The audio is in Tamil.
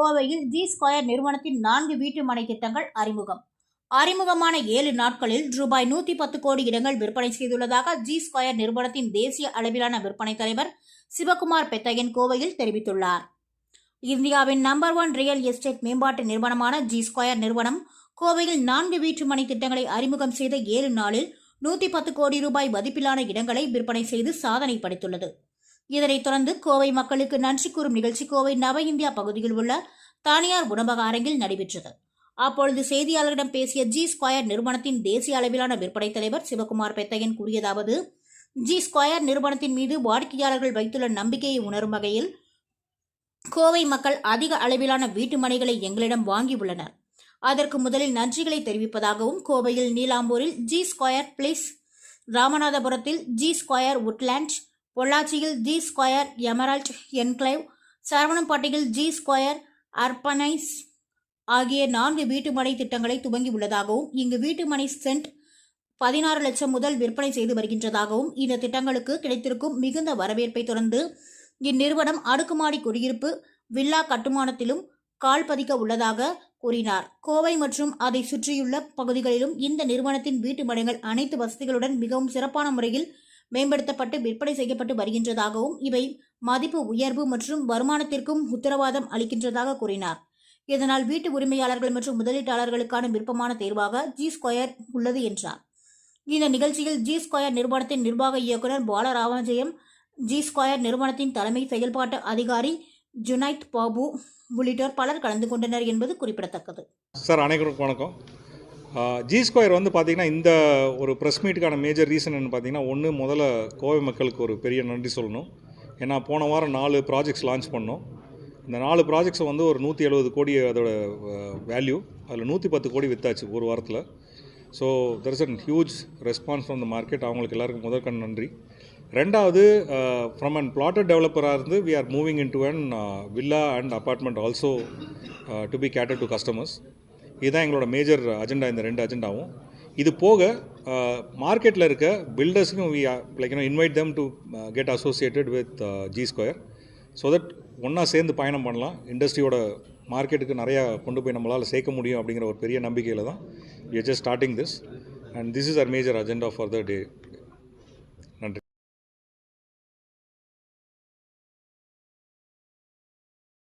கோவையில் ஜி ஸ்கொயர் நிறுவனத்தின் 4 வீட்டு மனை திட்டங்கள் அறிமுகமான 7 நாட்களில் ரூபாய் 110 கோடி இடங்கள் விற்பனை செய்துள்ளதாக ஜி ஸ்கொயர் நிறுவனத்தின் தேசிய அளவிலான விற்பனை தலைவர் சிவகுமார் பெத்தையன் கோவையில் தெரிவித்துள்ளார். இந்தியாவின் நம்பர் 1 ரியல் எஸ்டேட் மேம்பாட்டு நிறுவனமான ஜி ஸ்கொயர் நிறுவனம் கோவையில் 4 வீட்டு மனை திட்டங்களை அறிமுகம் செய்த 7 நாளில் 110 கோடி ரூபாய் மதிப்பிலான இடங்களை விற்பனை செய்து சாதனை படைத்துள்ளது. இதனைத் தொடர்ந்து கோவை மக்களுக்கு நன்றி கூறும் நிகழ்ச்சி கோவை நவ இந்தியா பகுதியில் உள்ள தனியார் உணவக அரங்கில் நடைபெற்றது. அப்பொழுது செய்தியாளர்களிடம் பேசிய ஜி ஸ்கொயர் நிறுவனத்தின் தேசிய அளவிலான விற்பனை தலைவர் சிவகுமார் பெத்தையன் கூறியதாவது, ஜி ஸ்கொயர் நிறுவனத்தின் மீது வாடிக்கையாளர்கள் வைத்துள்ள நம்பிக்கையை உணரும் வகையில் கோவை மக்கள் அதிக அளவிலான வீட்டு மனைகளை எங்களிடம் வாங்கியுள்ளனர். அதற்கு முதலில் நன்றிகளை தெரிவிப்பதாகவும், கோவையில் நீலாம்பூரில் ஜி ஸ்கொயர் பிளேஸ், ராமநாதபுரத்தில் ஜி ஸ்கொயர் உட்லேண்ட், பொள்ளாச்சியில் ஜி ஸ்கொயர் எமரால்ட் என்க்ளைவ், சரவணம்பட்டியில் ஜி ஸ்கொயர் அர்பனைஸ் ஆகிய 4 வீட்டுமனை திட்டங்களை துவங்கியுள்ளதாகவும், இங்கு வீட்டுமனை சென்ட் 16 லட்சம் முதல் விற்பனை செய்து வருகின்றதாகவும், இந்த திட்டங்களுக்கு கிடைத்திருக்கும் மிகுந்த வரவேற்பை தொடர்ந்து இந்நிறுவனம் அடுக்குமாடி குடியிருப்பு வில்லா கட்டுமானத்திலும் கால் பதிக்க உள்ளதாக கூறினார். கோவை மற்றும் அதை சுற்றியுள்ள பகுதிகளிலும் இந்த நிறுவனத்தின் வீட்டு மனைகள் அனைத்து வசதிகளுடன் மிகவும் சிறப்பான முறையில் மேம்படுத்தப்பட்டு விற்பனை செய்யப்பட்டு வருகின்றதாகவும், இவை மதிப்பு உயர்வு மற்றும் வருமானத்திற்கும் உத்தரவாதம் அளிக்கின்றதாக கூறினார். இதனால் வீட்டு உரிமையாளர்கள் மற்றும் முதலீட்டாளர்களுக்கான விருப்பமான தேர்வாக ஜி ஸ்கொயர் உள்ளது என்றார். இந்த நிகழ்ச்சியில் ஜி ஸ்கொயர் நிறுவனத்தின் நிர்வாக இயக்குநர் பாலராமஜெயம், ஜி ஸ்கொயர் நிறுவனத்தின் தலைமை செயல்பாட்டு அதிகாரி ஜுனைத் பாபு உள்ளிட்டோர் பலர் கலந்து கொண்டனர் என்பது குறிப்பிடத்தக்கது. சார், அனைவருக்கும் வணக்கம். ஜி ஸ்கொயர் பார்த்தீங்கன்னா இந்த ஒரு ப்ரெஸ் மீட்டுக்கான மேஜர் ரீசன் என்ன பார்த்தீங்கன்னா, முதல்ல கோவை மக்களுக்கு ஒரு பெரிய நன்றி சொல்லணும். ஏன்னா போன வாரம் 4 ப்ராஜெக்ட்ஸ் லான்ச் பண்ணோம். இந்த 4 ப்ராஜெக்ட்ஸ் ஒரு 170 கோடி அதோட வேல்யூ. அதில் 110 கோடி வித்தாச்சு ஒரு வாரத்தில். So there is a huge response from the market. அவங்களுக்கு எல்லாருக்கும் முதற்கண் நன்றி. ரெண்டாவது, ஃப்ரம் அண்ட் பிளாட்டட் டெவலப்பராக இருந்து we are moving into an villa and apartment also to be cater to customers. இதுதான் எங்களோட மேஜர் அஜெண்டா, இந்த 2 அஜெண்டாவும். இது போக மார்க்கெட்டில் இருக்க பில்டர்ஸுக்கும் we invite them to get associated with G square, so that ஒன்றா சேர்ந்து பயணம் பண்ணலாம். இண்டஸ்ட்ரியோட மார்க்கெட்டுக்கு நிறையா கொண்டு போய் நம்மளால் சேர்க்க முடியும் அப்படிங்கிற ஒரு பெரிய நம்பிக்கையில் தான் we are just starting this, and this is our major agenda for the day.